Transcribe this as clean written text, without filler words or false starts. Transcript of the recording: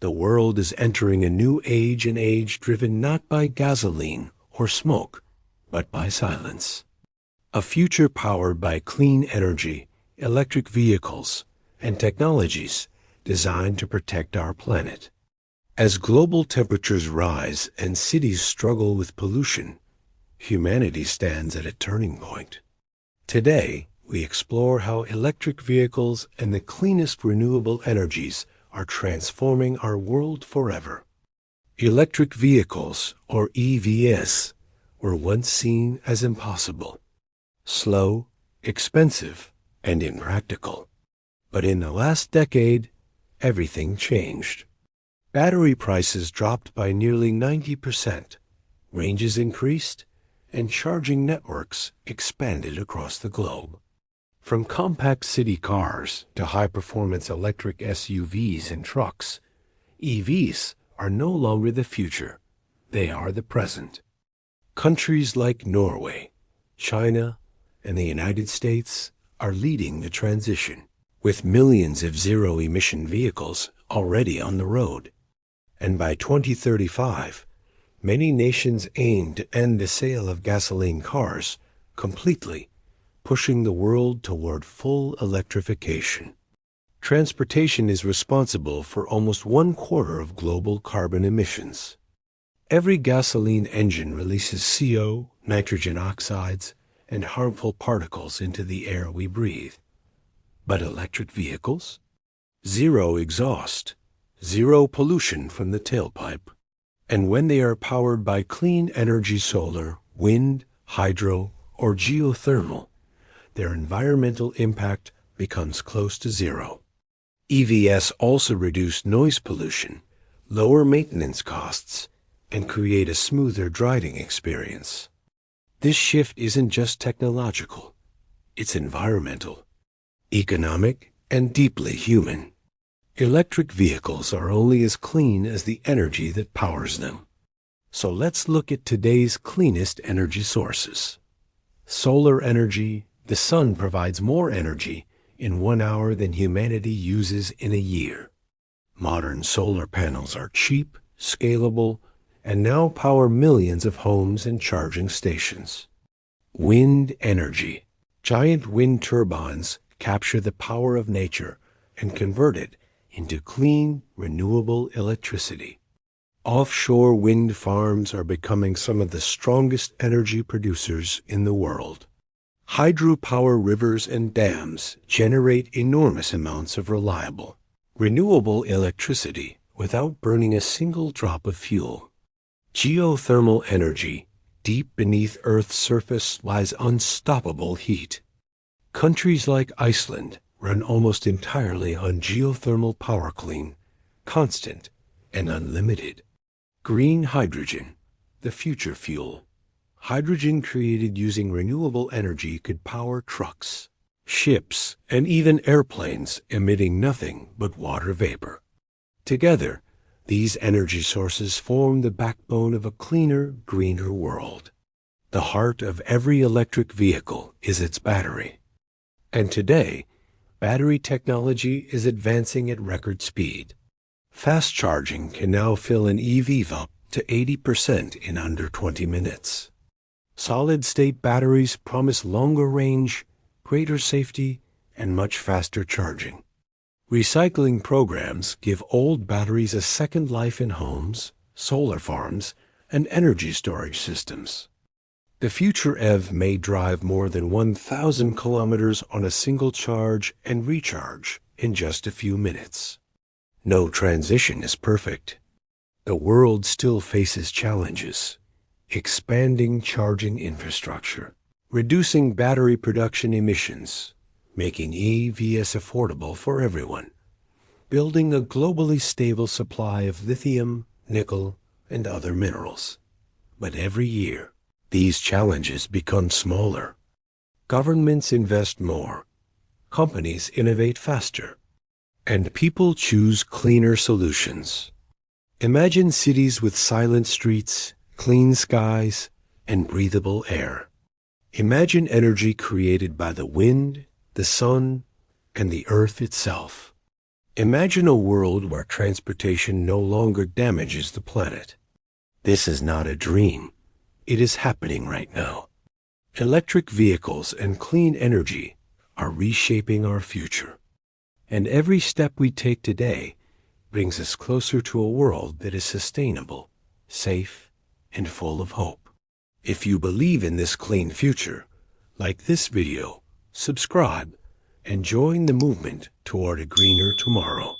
The world is entering a new age, an age driven not by gasoline or smoke, but by silence. A future powered by clean energy, electric vehicles, and technologies designed to protect our planet. As global temperatures rise and cities struggle with pollution, humanity stands at a turning point. Today, we explore how electric vehicles and the cleanest renewable energies are transforming our world forever. Electric vehicles, or EVs, were once seen as impossible, slow, expensive, and impractical. But in the last decade, everything changed. Battery prices dropped by nearly 90%, ranges increased, and charging networks expanded across the globe. From compact city cars to high-performance electric SUVs and trucks, EVs are no longer the future. They are the present. Countries like Norway, China, and the United States are leading the transition, with millions of zero-emission vehicles already on the road. And by 2035, many nations aim to end the sale of gasoline cars completely, pushing the world toward full electrification. Transportation is responsible for almost 1/4 of global carbon emissions. Every gasoline engine releases CO, nitrogen oxides, and harmful particles into the air we breathe. But electric vehicles? Zero exhaust, zero pollution from the tailpipe. And when they are powered by clean energy solar, wind, hydro, or geothermal, their environmental impact becomes close to zero. EVs also reduce noise pollution, lower maintenance costs, and create a smoother driving experience. This shift isn't just technological, it's environmental, economic, and deeply human. Electric vehicles are only as clean as the energy that powers them. So let's look at today's cleanest energy sources. Solar energy. The sun provides more energy in 1 hour than humanity uses in a year. Modern solar panels are cheap, scalable, and now power millions of homes and charging stations. Wind energy. Giant wind turbines capture the power of nature and convert it into clean, renewable electricity. Offshore wind farms are becoming some of the strongest energy producers in the world. Hydropower rivers and dams generate enormous amounts of reliable, renewable electricity without burning a single drop of fuel. Geothermal energy. Deep beneath Earth's surface lies unstoppable heat. Countries like Iceland run almost entirely on geothermal power, clean, constant, and unlimited. Green hydrogen, the future fuel. Hydrogen created using renewable energy could power trucks, ships, and even airplanes emitting nothing but water vapor. Together, these energy sources form the backbone of a cleaner, greener world. The heart of every electric vehicle is its battery. And today, battery technology is advancing at record speed. Fast charging can now fill an EV up to 80% in under 20 minutes. Solid-state batteries promise longer range, greater safety, and much faster charging. Recycling programs give old batteries a second life in homes, solar farms, and energy storage systems. The future EV may drive more than 1,000 kilometers on a single charge and recharge in just a few minutes. No transition is perfect. The world still faces challenges. Expanding charging infrastructure, reducing battery production emissions, making EVs affordable for everyone, building a globally stable supply of lithium, nickel, and other minerals. But every year, these challenges become smaller. Governments invest more, companies innovate faster, and people choose cleaner solutions. Imagine cities with silent streets, clean skies, and breathable air. Imagine energy created by the wind, the sun, and the earth itself. Imagine a world where transportation no longer damages the planet. This is not a dream. It is happening right now. Electric vehicles and clean energy are reshaping our future. And every step we take today brings us closer to a world that is sustainable, safe, and full of hope. If you believe in this clean future, like this video, subscribe, and join the movement toward a greener tomorrow.